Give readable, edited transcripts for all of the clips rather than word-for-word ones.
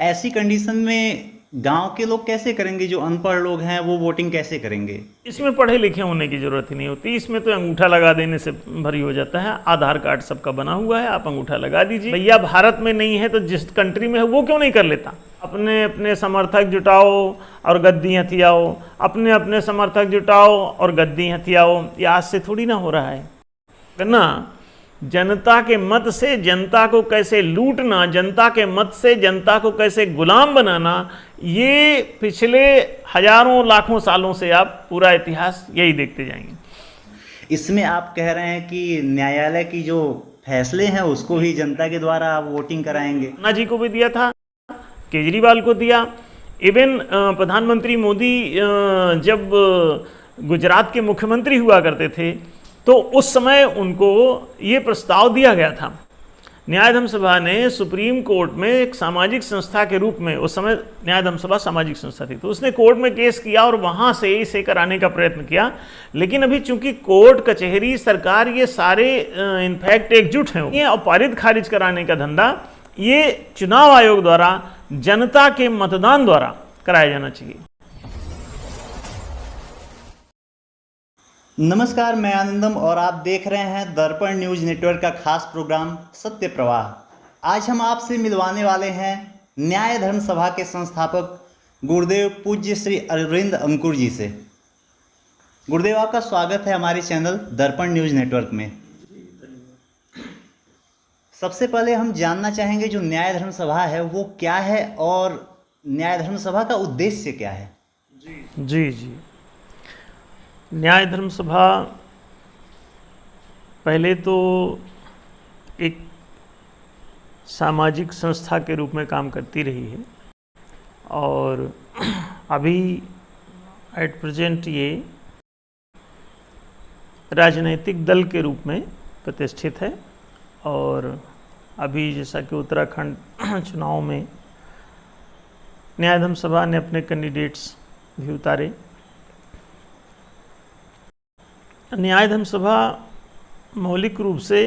ऐसी कंडीशन में गांव के लोग कैसे करेंगे? जो अनपढ़ लोग हैं वो वोटिंग कैसे करेंगे? इसमें पढ़े लिखे होने की ज़रूरत ही नहीं होती। इसमें तो अंगूठा लगा देने से भरी हो जाता है। आधार कार्ड सबका बना हुआ है, आप अंगूठा लगा दीजिए। भैया भारत में नहीं है तो जिस कंट्री में है वो क्यों नहीं कर लेता? अपने अपने समर्थक जुटाओ और गद्दी हथियाओ, अपने अपने समर्थक जुटाओ और गद्दी हथियाओ। ये आज से थोड़ी ना हो रहा है ना। जनता के मत से जनता को कैसे लूटना, जनता के मत से जनता को कैसे गुलाम बनाना, ये पिछले हजारों लाखों सालों से आप पूरा इतिहास यही देखते जाएंगे। इसमें आप कह रहे हैं कि न्यायालय की जो फैसले हैं उसको ही जनता के द्वारा आप वोटिंग कराएंगे? अन्ना जी को भी दिया था, केजरीवाल को दिया, इवन प्रधानमंत्री मोदी जब गुजरात के मुख्यमंत्री हुआ करते थे तो उस समय उनको ये प्रस्ताव दिया गया था। न्याय धर्म सभा ने सुप्रीम कोर्ट में एक सामाजिक संस्था के रूप में, उस समय न्याय धर्म सभा सामाजिक संस्था थी, तो उसने कोर्ट में केस किया और वहाँ से इसे कराने का प्रयत्न किया। लेकिन अभी चूंकि कोर्ट, कचहरी, सरकार ये सारे इनफैक्ट एकजुट हैं, ये पारित खारिज कराने का धंधा ये चुनाव आयोग द्वारा, जनता के मतदान द्वारा कराया जाना चाहिए। नमस्कार, मैं आनंदम और आप देख रहे हैं दर्पण न्यूज नेटवर्क का खास प्रोग्राम सत्य प्रवाह। आज हम आपसे मिलवाने वाले हैं न्याय धर्म सभा के संस्थापक गुरुदेव पूज्य श्री अरविंद अंकुर जी से। गुरुदेव, आपका स्वागत है हमारे चैनल दर्पण न्यूज नेटवर्क में। सबसे पहले हम जानना चाहेंगे जो न्याय धर्म सभा है वो क्या है और न्याय धर्म सभा का उद्देश्य क्या है? जी, न्याय धर्म सभा पहले तो एक सामाजिक संस्था के रूप में काम करती रही है और अभी एट प्रेजेंट ये राजनैतिक दल के रूप में प्रतिष्ठित है। और अभी जैसा कि उत्तराखंड चुनाव में न्याय धर्म सभा ने अपने कैंडिडेट्स भी उतारे। न्याय धर्म सभा मौलिक रूप से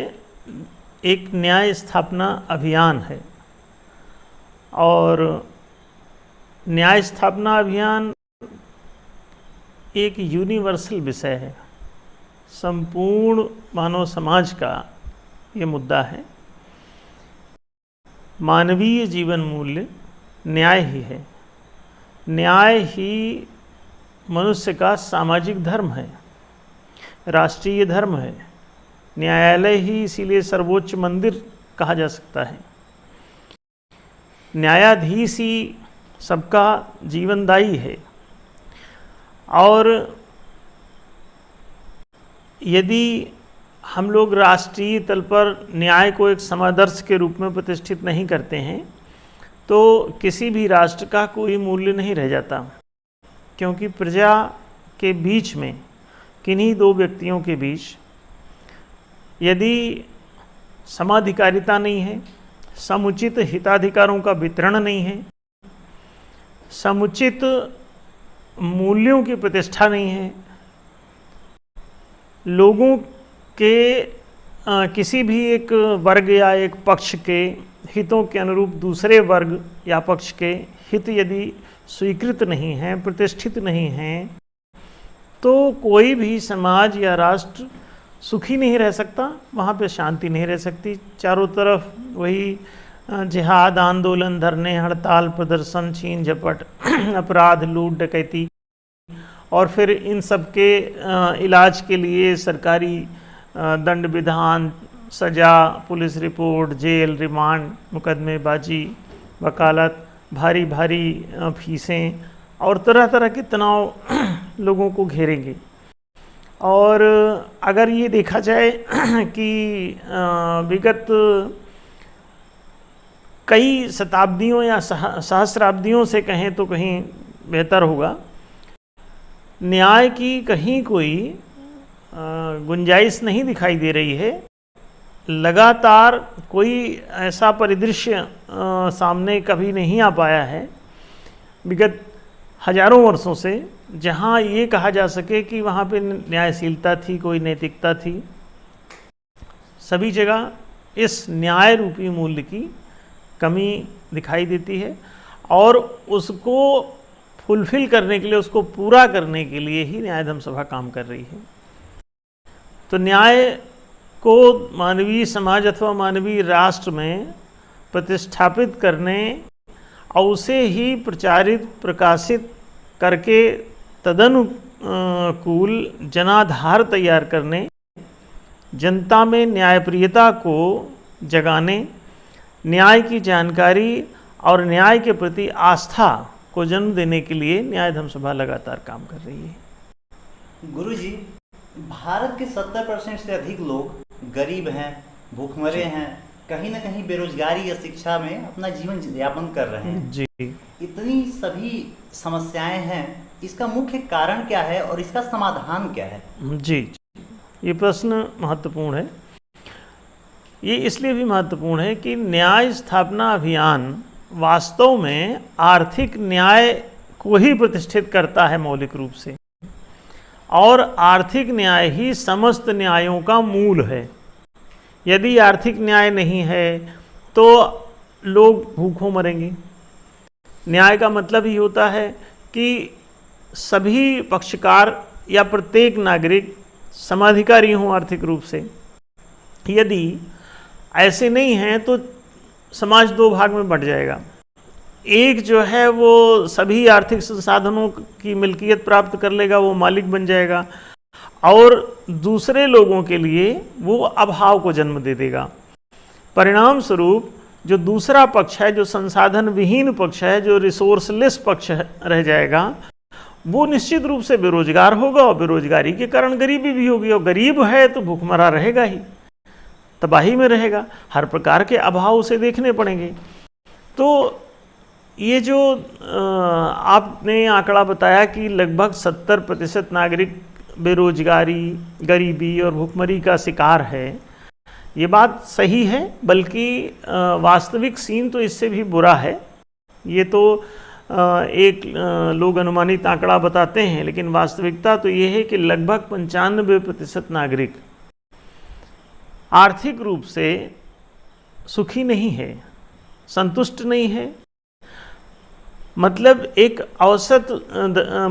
एक न्याय स्थापना अभियान है और न्याय स्थापना अभियान एक यूनिवर्सल विषय है, संपूर्ण मानव समाज का ये मुद्दा है। मानवीय जीवन मूल्य न्याय ही है, न्याय ही मनुष्य का सामाजिक धर्म है, राष्ट्रीय धर्म है। न्यायालय ही इसीलिए सर्वोच्च मंदिर कहा जा सकता है। न्यायाधीश ही सबका जीवनदायी है। और यदि हम लोग राष्ट्रीय तल पर न्याय को एक समादर्श के रूप में प्रतिष्ठित नहीं करते हैं तो किसी भी राष्ट्र का कोई मूल्य नहीं रह जाता, क्योंकि प्रजा के बीच में, किन्हीं दो व्यक्तियों के बीच यदि समाधिकारिता नहीं है, समुचित हिताधिकारों का वितरण नहीं है, समुचित मूल्यों की प्रतिष्ठा नहीं है, लोगों के किसी भी एक वर्ग या एक पक्ष के हितों के अनुरूप दूसरे वर्ग या पक्ष के हित यदि स्वीकृत नहीं हैं, प्रतिष्ठित नहीं हैं, तो कोई भी समाज या राष्ट्र सुखी नहीं रह सकता, वहाँ पे शांति नहीं रह सकती। चारों तरफ वही जिहाद, आंदोलन, धरने, हड़ताल, प्रदर्शन, छीन झपट, अपराध, लूट, डकैती, और फिर इन सब के इलाज के लिए सरकारी दंड विधान, सज़ा, पुलिस रिपोर्ट, जेल, रिमांड, मुकदमेबाजी, वकालत, भारी भारी फीसें और तरह तरह के तनाव लोगों को घेरेंगे। और अगर ये देखा जाए कि विगत कई शताब्दियों या सहस्राब्दियों से कहें तो कहीं बेहतर होगा, न्याय की कहीं कोई गुंजाइश नहीं दिखाई दे रही है। लगातार कोई ऐसा परिदृश्य सामने कभी नहीं आ पाया है विगत हजारों वर्षों से जहाँ ये कहा जा सके कि वहाँ पे न्यायशीलता थी, कोई नैतिकता थी। सभी जगह इस न्याय रूपी मूल्य की कमी दिखाई देती है। और उसको फुलफिल करने के लिए, उसको पूरा करने के लिए ही न्याय धर्म सभा काम कर रही है। तो न्याय को मानवीय समाज अथवा मानवीय राष्ट्र में प्रतिष्ठापित करने और उसे ही प्रचारित प्रकाशित करके तदनुकूल जनाधार तैयार करने, जनता में न्यायप्रियता को जगाने, न्याय की जानकारी और न्याय के प्रति आस्था को जन्म देने के लिए न्याय धर्म सभा लगातार काम कर रही है। गुरुजी, भारत के 70% से अधिक लोग गरीब हैं, भूखमरे हैं, कहीं ना कहीं बेरोजगारी या शिक्षा में अपना जीवन यापन कर रहे हैं जी। इतनी सभी समस्याएं हैं, इसका मुख्य कारण क्या है और इसका समाधान क्या है? जी, ये प्रश्न महत्वपूर्ण है। ये इसलिए भी महत्वपूर्ण है कि न्याय स्थापना अभियान वास्तव में आर्थिक न्याय को ही प्रतिष्ठित करता है मौलिक रूप से, और आर्थिक न्याय ही समस्त न्यायों का मूल है। यदि आर्थिक न्याय नहीं है तो लोग भूखों मरेंगे। न्याय का मतलब ही होता है कि सभी पक्षकार या प्रत्येक नागरिक समाधिकारी हों आर्थिक रूप से। यदि ऐसे नहीं हैं तो समाज दो भाग में बंट जाएगा। एक जो है वो सभी आर्थिक संसाधनों की मिल्कियत प्राप्त कर लेगा, वो मालिक बन जाएगा, और दूसरे लोगों के लिए वो अभाव को जन्म दे देगा। परिणाम स्वरूप जो दूसरा पक्ष है, जो संसाधन विहीन पक्ष है, जो रिसोर्सलेस पक्ष रह जाएगा, वो निश्चित रूप से बेरोजगार होगा, और बेरोजगारी के कारण गरीबी भी होगी, और गरीब है तो भूखमरा रहेगा ही, तबाही में रहेगा, हर प्रकार के अभाव उसे देखने पड़ेंगे। तो ये जो आपने आंकड़ा बताया कि लगभग 70% नागरिक बेरोजगारी, गरीबी और भूखमरी का शिकार है, ये बात सही है, बल्कि वास्तविक सीन तो इससे भी बुरा है। ये तो एक लोग अनुमानित आंकड़ा बताते हैं, लेकिन वास्तविकता तो ये है कि लगभग 95% नागरिक आर्थिक रूप से सुखी नहीं है, संतुष्ट नहीं है। मतलब एक औसत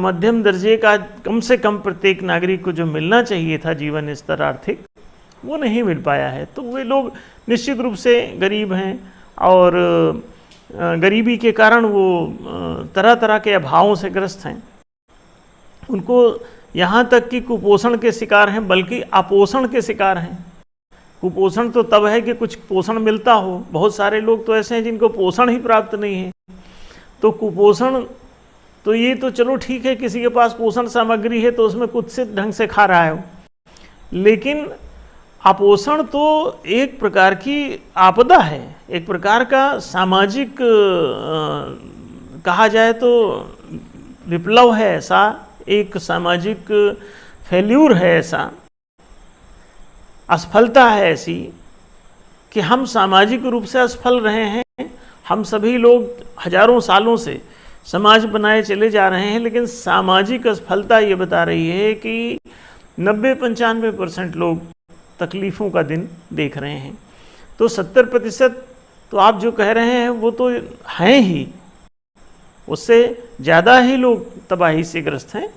मध्यम दर्जे का कम से कम प्रत्येक नागरिक को जो मिलना चाहिए था जीवन स्तर आर्थिक, वो नहीं मिल पाया है। तो वे लोग निश्चित रूप से गरीब हैं, और गरीबी के कारण वो तरह तरह के अभावों से ग्रस्त हैं। उनको यहाँ तक कि कुपोषण के शिकार हैं, बल्कि अपोषण के शिकार हैं। कुपोषण तो तब है कि कुछ पोषण मिलता हो, बहुत सारे लोग तो ऐसे हैं जिनको पोषण ही प्राप्त नहीं है। तो कुपोषण तो ये तो चलो ठीक है, किसी के पास पोषण सामग्री है तो उसमें कुत्सित ढंग से खा रहा है वो, लेकिन अपोषण तो एक प्रकार की आपदा है, एक प्रकार का सामाजिक कहा जाए तो विप्लव है, ऐसा एक सामाजिक फेल्यूर है, ऐसा असफलता है ऐसी कि हम सामाजिक रूप से असफल रहे हैं। हम सभी लोग हजारों सालों से समाज बनाए चले जा रहे हैं, लेकिन सामाजिक असफलता ये बता रही है कि 90-95% लोग तकलीफ़ों का दिन देख रहे हैं। तो 70% तो आप जो कह रहे हैं वो तो हैं ही, उससे ज़्यादा ही लोग तबाही से ग्रस्त हैं।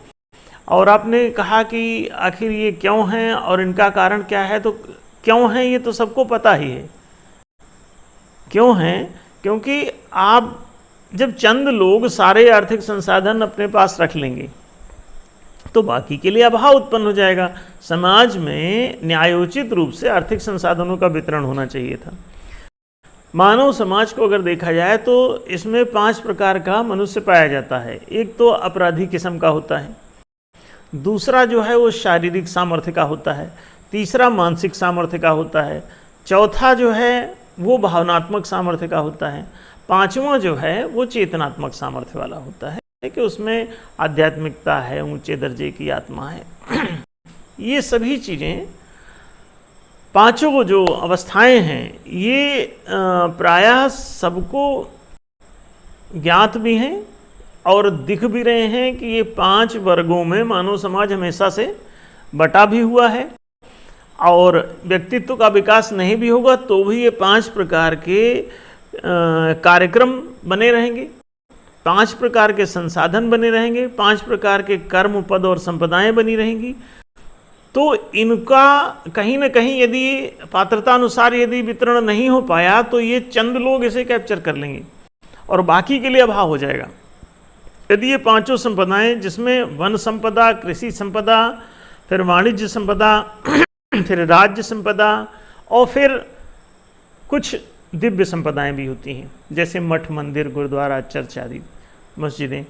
और आपने कहा कि आखिर ये क्यों हैं और इनका कारण क्या है, तो क्यों हैं ये तो सबको पता ही है। क्यों हैं? क्योंकि आप जब चंद लोग सारे आर्थिक संसाधन अपने पास रख लेंगे तो बाकी के लिए अभाव उत्पन्न हो जाएगा। समाज में न्यायोचित रूप से आर्थिक संसाधनों का वितरण होना चाहिए था। मानव समाज को अगर देखा जाए तो इसमें 5 प्रकार का मनुष्य पाया जाता है। एक तो अपराधी किस्म का होता है, दूसरा जो है वो शारीरिक सामर्थ्य का होता है, तीसरा मानसिक सामर्थ्य का होता है, चौथा जो है वो भावनात्मक सामर्थ्य का होता है, पांचवा जो है वो चेतनात्मक सामर्थ्य वाला होता है कि उसमें आध्यात्मिकता है, ऊंचे दर्जे की आत्मा है। ये सभी चीज़ें, पांचों जो अवस्थाएं हैं, ये प्रायः सबको ज्ञात भी हैं और दिख भी रहे हैं कि ये 5 वर्गों में मानव समाज हमेशा से बटा भी हुआ है, और व्यक्तित्व का विकास नहीं भी होगा तो भी ये 5 प्रकार के कार्यक्रम बने रहेंगे। 5 प्रकार के संसाधन बने रहेंगे, 5 प्रकार के कर्म, पद और संपदाएं बनी रहेंगी। तो इनका कहीं ना कहीं यदि पात्रता अनुसार यदि वितरण नहीं हो पाया तो ये चंद लोग इसे कैप्चर कर लेंगे और बाकी के लिए अभाव हो जाएगा। यदि ये 5 संपदाएं, जिसमें वन संपदा, कृषि संपदा, फिर वाणिज्य संपदा, फिर राज्य संपदा और फिर कुछ दिव्य संपदाएं भी होती हैं, जैसे मठ, मंदिर, गुरुद्वारा, चर्च आदि, मस्जिदें,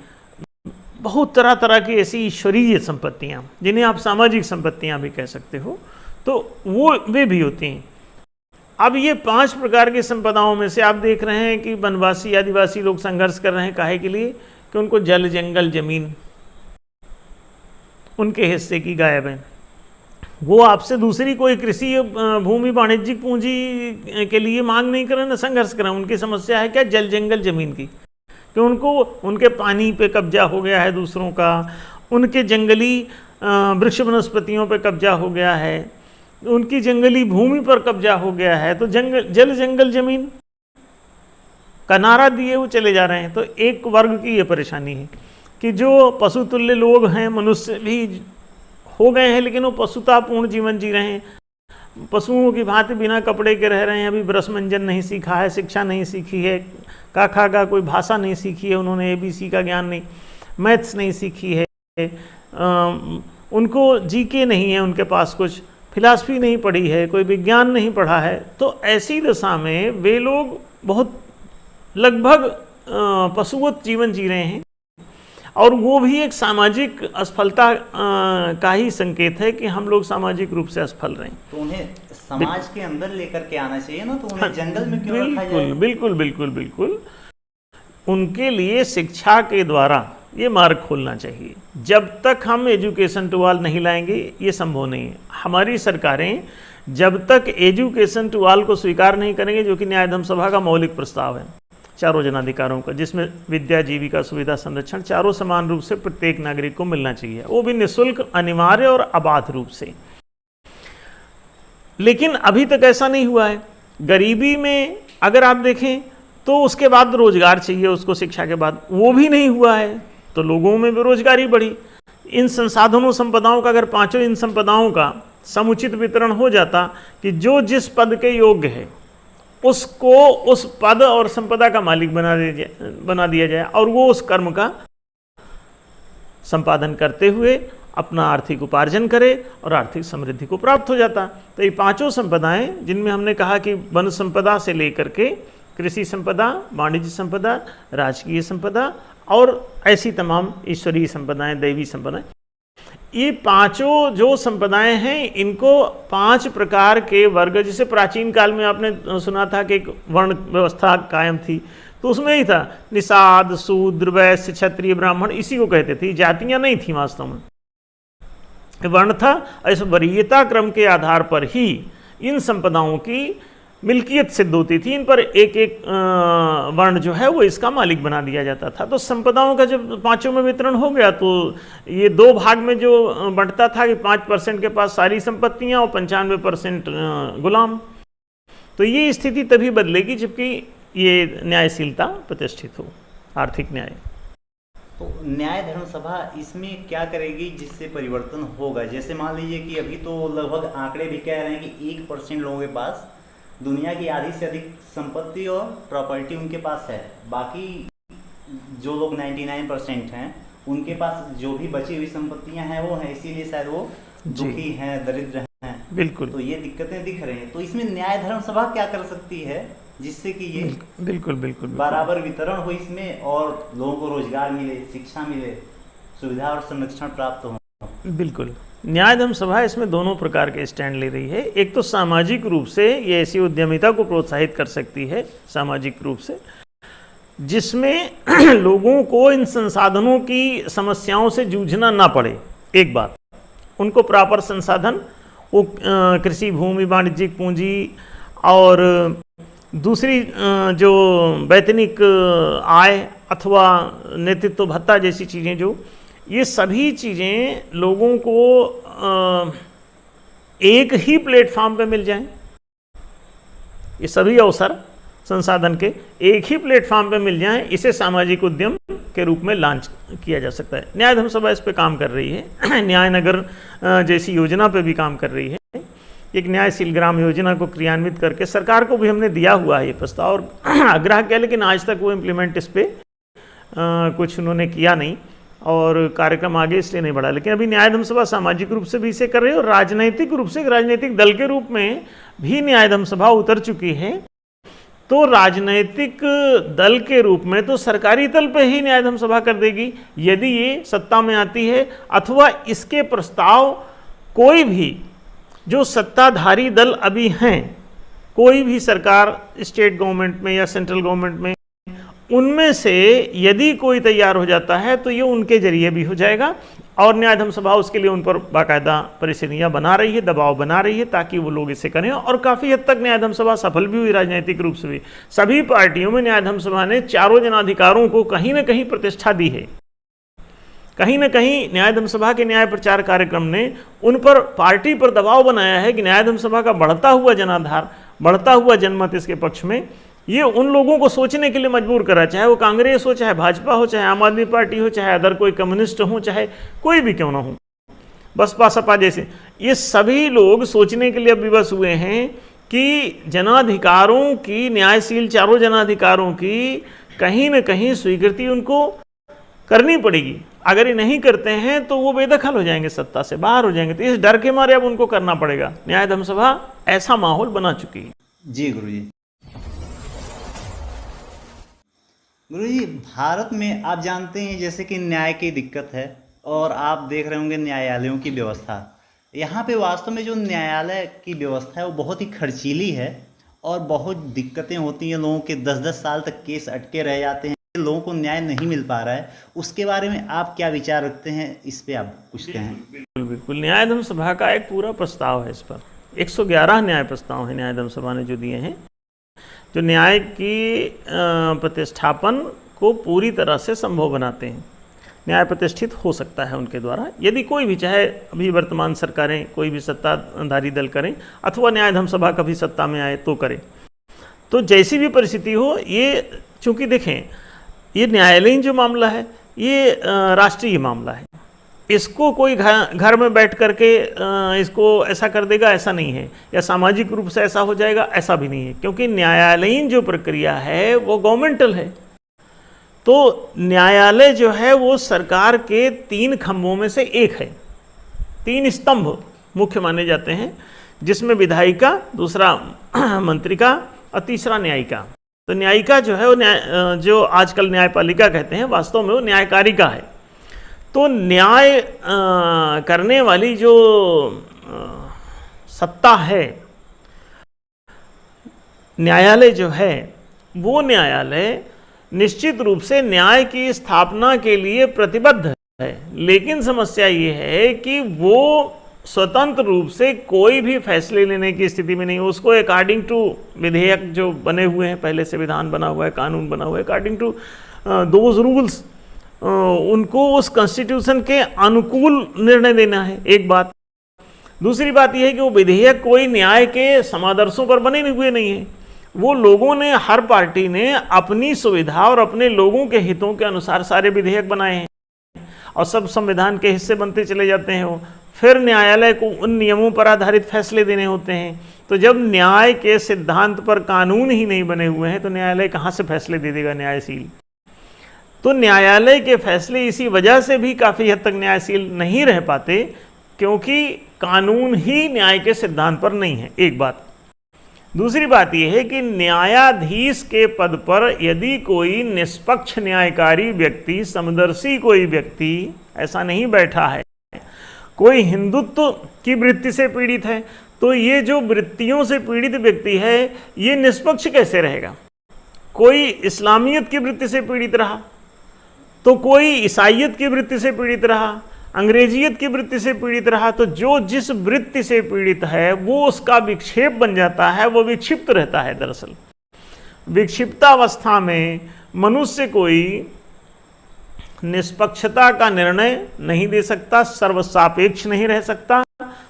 बहुत तरह तरह की ऐसी ईश्वरीय संपत्तियां जिन्हें आप सामाजिक संपत्तियां भी कह सकते हो, तो वे भी होती हैं। अब ये 5 प्रकार की संपदाओं में से आप देख रहे हैं कि वनवासी आदिवासी लोग संघर्ष कर रहे हैं, काहे के लिए? कि उनको जल, जंगल, जमीन उनके हिस्से की गायब है। वो आपसे दूसरी कोई कृषि भूमि, वाणिज्यिक पूंजी के लिए मांग नहीं कर रहे ना संघर्ष कर रहे हैं। उनकी समस्या है क्या? जल, जंगल, जमीन की, कि उनको उनके पानी पे कब्जा हो गया है दूसरों का, उनके जंगली वृक्ष वनस्पतियों पे कब्जा हो गया है, उनकी जंगली भूमि पर कब्जा हो गया है। तो जल, जंगल, जमीन का नारा दिए वो चले जा रहे हैं। तो एक वर्ग की ये परेशानी है कि जो पशुतुल्य लोग हैं, मनुष्य भी हो गए हैं, लेकिन वो पशुतापूर्ण जीवन जी रहे हैं, पशुओं की भांति बिना कपड़े के रह रहे हैं, अभी ब्रश मंजन नहीं सीखा है, शिक्षा नहीं सीखी है, काखा का कोई भाषा नहीं सीखी है, उन्होंने ABC का ज्ञान नहीं, मैथ्स नहीं सीखी है, उनको GK नहीं है, उनके पास कुछ फिलॉसफी नहीं पढ़ी है, कोई विज्ञान नहीं पढ़ा है। तो ऐसी दशा में वे लोग बहुत लगभग पशुवत जीवन जी रहे हैं, और वो भी एक सामाजिक असफलता का ही संकेत है कि हम लोग सामाजिक रूप से असफल रहे हैं। तो उन्हें समाज के अंदर लेकर के आना चाहिए ना, तो उन्हें जंगल में क्यों रखा जाए? बिल्कुल उनके लिए शिक्षा के द्वारा ये मार्ग खोलना चाहिए। जब तक हम एजुकेशन टू ऑल नहीं लाएंगे ये संभव नहीं है। हमारी सरकारें जब तक एजुकेशन टू ऑल को स्वीकार नहीं करेंगे, जो कि न्याय धर्म सभा का मौलिक प्रस्ताव है चारों जनाधिकारों का, जिसमें विद्या, जीविका, सुविधा, संरक्षण चारों समान रूप से प्रत्येक नागरिक को मिलना चाहिए, वो भी निःशुल्क, अनिवार्य और अबाध रूप से। लेकिन अभी तक ऐसा नहीं हुआ है। गरीबी में अगर आप देखें तो उसके बाद रोजगार चाहिए उसको, शिक्षा के बाद, वो भी नहीं हुआ है, तो लोगों में बेरोजगारी बढ़ी। इन संसाधनों, संपदाओं का अगर 5 इन संपदाओं का समुचित वितरण हो जाता कि जो जिस पद के योग्य है उसको उस पद और संपदा का मालिक बना दिया जाए और वो उस कर्म का संपादन करते हुए अपना आर्थिक उपार्जन करे और आर्थिक समृद्धि को प्राप्त हो जाता। तो ये 5 संपदाएं, जिनमें हमने कहा कि वन संपदा से लेकर के कृषि संपदा, वाणिज्य संपदा, राजकीय संपदा और ऐसी तमाम ईश्वरीय संपदाएं, दैवी संपदाएं, ये 5 जो संपदाएं हैं, इनको 5 प्रकार के वर्ग, जैसे प्राचीन काल में आपने सुना था कि एक वर्ण व्यवस्था कायम थी, तो उसमें ही था निषाद, शूद्र, वैश्य, क्षत्रिय, ब्राह्मण, इसी को कहते थे। जातियां नहीं थी वास्तव में, वर्ण था। इस वरीयता क्रम के आधार पर ही इन संपदाओं की मिल्कियत सिद्ध होती थी। इन पर एक एक वर्ण जो है वो इसका मालिक बना दिया जाता था। तो संपदाओं का जब 5 में वितरण हो गया तो ये 2 भाग में जो बंटता था कि 5% के पास सारी संपत्तियां और 95% गुलाम। तो ये स्थिति तभी बदलेगी जबकि ये न्यायशीलता प्रतिष्ठित हो, आर्थिक न्याय। तो न्याय धर्म सभा इसमें क्या करेगी जिससे परिवर्तन होगा? जैसे मान लीजिए कि अभी तो लगभग आंकड़े भी कह रहे हैं कि 1% लोगों के पास दुनिया की आधी से अधिक संपत्ति और प्रॉपर्टी उनके पास है। बाकी जो लोग 99% हैं उनके पास जो भी बची हुई संपत्तियां हैं वो हैं, इसीलिए शायद वो दुखी हैं, दरिद्र हैं। बिल्कुल। तो ये दिक्कतें दिख रही हैं। तो इसमें न्याय धर्म सभा क्या कर सकती है जिससे कि ये बिल्कुल बराबर वितरण हो इसमें और लोगों को रोजगार मिले, शिक्षा मिले, सुविधा और संरक्षण प्राप्त हो? बिल्कुल, न्याय धर्म सभा इसमें दोनों प्रकार के स्टैंड ले रही है। एक तो सामाजिक रूप से ये ऐसी उद्यमिता को प्रोत्साहित कर सकती है सामाजिक रूप से, जिसमें लोगों को इन संसाधनों की समस्याओं से जूझना ना पड़े। एक बात, उनको प्रॉपर संसाधन, वो कृषि भूमि, वाणिज्यिक पूंजी और दूसरी जो वैतनिक आय अथवा नेतृत्व भत्ता जैसी चीज़ें, जो ये सभी चीज़ें लोगों को एक ही प्लेटफॉर्म पे मिल जाएं। ये सभी अवसर संसाधन के एक ही प्लेटफॉर्म पे मिल जाएं, इसे सामाजिक उद्यम के रूप में लॉन्च किया जा सकता है। न्याय धर्म सभा इस पे काम कर रही है। न्याय नगर जैसी योजना पे भी काम कर रही है। एक न्यायशील ग्राम योजना को क्रियान्वित करके सरकार को भी हमने दिया हुआ है ये प्रस्ताव और आग्रह किया, लेकिन आज तक वो इम्प्लीमेंट इस पर कुछ उन्होंने किया नहीं और कार्यक्रम आगे इसलिए नहीं बढ़ा। लेकिन अभी न्याय धर्म सभा सामाजिक रूप से भी इसे कर रही है और राजनैतिक रूप से एक राजनीतिक दल के रूप में भी न्याय धर्म सभा उतर चुकी है। तो राजनैतिक दल के रूप में तो सरकारी तल पे ही न्याय धर्म सभा कर देगी यदि ये सत्ता में आती है, अथवा इसके प्रस्ताव कोई भी जो सत्ताधारी दल अभी हैं, कोई भी सरकार स्टेट गवर्नमेंट में या सेंट्रल गवर्नमेंट में, उनमें से यदि कोई तैयार हो जाता है तो ये उनके जरिए भी हो जाएगा और न्याय धर्म सभा उसके लिए उन पर बाकायदा परिस्थितियाँ बना रही है, दबाव बना रही है ताकि वो लोग इसे करें। और काफ़ी हद तक न्याय धर्म सभा सफल भी हुई राजनीतिक रूप से भी। सभी पार्टियों में न्याय धर्म सभा ने चारों जनाधिकारों को कहीं ना कहीं प्रतिष्ठा दी है। कहीं ना कहीं न्याय धर्म सभा के न्याय प्रचार कार्यक्रम ने उन पर, पार्टी पर दबाव बनाया है कि न्याय धर्म सभा का बढ़ता हुआ जनाधार, बढ़ता हुआ जनमत इसके पक्ष में, ये उन लोगों को सोचने के लिए मजबूर करा, चाहे वो कांग्रेस हो, चाहे भाजपा हो, चाहे आम आदमी पार्टी हो, चाहे अदर कोई कम्युनिस्ट हो, चाहे कोई भी क्यों ना हो, बसपा सपा जैसे, ये सभी लोग सोचने के लिए अब विवश हुए हैं कि जनाधिकारों की, न्यायशील चारों जनाधिकारों की कहीं न कहीं स्वीकृति उनको करनी पड़ेगी। अगर ये नहीं करते हैं तो वो बेदखल हो जाएंगे, सत्ता से बाहर हो जाएंगे। तो इस डर के मारे अब उनको करना पड़ेगा। न्याय धर्म सभा ऐसा माहौल बना चुकी है। जी गुरुजी। गुरुजी, भारत में आप जानते हैं जैसे कि न्याय की दिक्कत है और आप देख रहे होंगे न्यायालयों की व्यवस्था। यहाँ पे वास्तव में जो न्यायालय की व्यवस्था है वो बहुत ही खर्चीली है और बहुत दिक्कतें होती हैं। लोगों के 10-10 साल तक केस अटके रह जाते हैं, लोगों को न्याय नहीं मिल पा रहा है। उसके बारे में आप क्या विचार रखते हैं, इस पे आप कुछ कहें? बिल्कुल बिल्कुल। न्याय धर्म सभा का एक पूरा प्रस्ताव है, इस पर 111 न्याय प्रस्ताव है न्याय धर्म सभा ने जो दिए हैं, जो न्याय की प्रतिष्ठापन को पूरी तरह से संभव बनाते हैं। न्याय प्रतिष्ठित हो सकता है उनके द्वारा यदि कोई भी, चाहे अभी वर्तमान सरकारें, कोई भी सत्ताधारी दल करें अथवा न्याय धर्म सभा कभी सत्ता में आए तो करें। तो जैसी भी परिस्थिति हो, ये चूँकि देखें ये न्यायालयीन जो मामला है ये राष्ट्रीय मामला है। इसको कोई घर में बैठ करके इसको ऐसा कर देगा, ऐसा नहीं है, या सामाजिक रूप से ऐसा हो जाएगा, ऐसा भी नहीं है, क्योंकि न्यायालयीन जो प्रक्रिया है वो गवर्नमेंटल है। तो न्यायालय जो है वो सरकार के 3 खंभों में से एक है। 3 स्तंभ मुख्य माने जाते हैं, जिसमें विधायिका, दूसरा मंत्रिका और तीसरा न्यायिका। तो न्यायिका जो है वो जो आजकल न्यायपालिका कहते हैं, वास्तव में वो न्यायकारिका है। तो न्याय करने वाली जो सत्ता है, न्यायालय जो है, वो न्यायालय निश्चित रूप से न्याय की स्थापना के लिए प्रतिबद्ध है। लेकिन समस्या ये है कि वो स्वतंत्र रूप से कोई भी फैसले लेने की स्थिति में नहीं हो। उसको अकॉर्डिंग टू विधेयक जो बने हुए हैं, पहले से विधान बना हुआ है, कानून बना हुआ है, अकॉर्डिंग टू दोज रूल्स, उनको उस कॉन्स्टिट्यूशन के अनुकूल निर्णय देना है, एक बात। दूसरी बात यह है कि वो विधेयक कोई न्याय के समादर्शों पर बने हुए नहीं है। वो लोगों ने, हर पार्टी ने अपनी सुविधा और अपने लोगों के हितों के अनुसार सारे विधेयक बनाए हैं और सब संविधान के हिस्से बनते चले जाते हैं। वो फिर न्यायालय को उन नियमों पर आधारित फैसले देने होते हैं। तो जब न्याय के सिद्धांत पर कानून ही नहीं बने हुए हैं तो न्यायालय कहाँ से फैसले दे देगा न्यायशील? तो न्यायालय के फैसले इसी वजह से भी काफ़ी हद तक न्यायशील नहीं रह पाते, क्योंकि कानून ही न्याय के सिद्धांत पर नहीं है, एक बात। दूसरी बात यह है कि न्यायाधीश के पद पर यदि कोई निष्पक्ष न्यायकारी व्यक्ति, समदर्शी कोई व्यक्ति ऐसा नहीं बैठा है, कोई हिंदुत्व की वृत्ति से पीड़ित है, तो ये जो वृत्तियों से पीड़ित व्यक्ति है ये निष्पक्ष कैसे रहेगा? कोई इस्लामियत की वृत्ति से पीड़ित रहा, तो कोई ईसाइयत की वृत्ति से पीड़ित रहा, अंग्रेजियत की वृत्ति से पीड़ित रहा, तो जो जिस वृत्ति से पीड़ित है वो उसका विक्षेप बन जाता है, वो विक्षिप्त रहता है। दरअसल विक्षिप्तावस्था में मनुष्य कोई निष्पक्षता का निर्णय नहीं दे सकता, सर्वसापेक्ष नहीं रह सकता,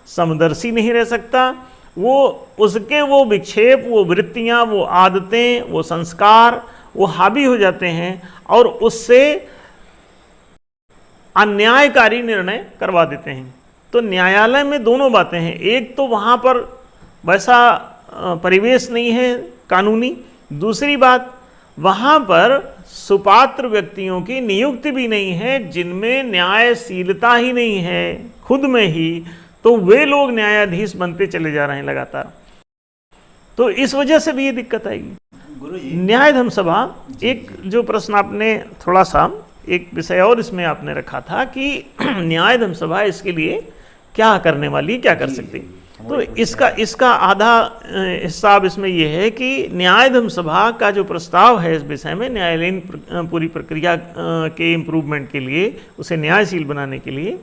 समदर्शी नहीं रह सकता। वो उसके वो विक्षेप, वो वृत्तियाँ, वो आदतें, वो संस्कार वो हावी हो जाते हैं और उससे अन्यायकारी निर्णय करवा देते हैं। तो न्यायालय में दोनों बातें हैं, एक तो वहाँ पर वैसा परिवेश नहीं है कानूनी, दूसरी बात वहाँ पर सुपात्र व्यक्तियों की नियुक्ति भी नहीं है, जिनमें न्यायशीलता ही नहीं है खुद में ही, तो वे लोग न्यायाधीश बनते चले जा रहे हैं लगातार। तो इस वजह से भी ये दिक्कत आएगी। गुरुजी, न्याय धर्म सभा, एक जो प्रश्न आपने थोड़ा सा एक विषय और इसमें आपने रखा था कि न्याय धर्म सभा इसके लिए क्या करने वाली, क्या कर सकती। तो इसका आधा हिस्सा अब इसमें यह है कि न्याय धर्म सभा का जो प्रस्ताव है इस विषय में, न्यायालयीन पूरी प्रक्रिया के इम्प्रूवमेंट के लिए, उसे न्यायशील बनाने के लिए,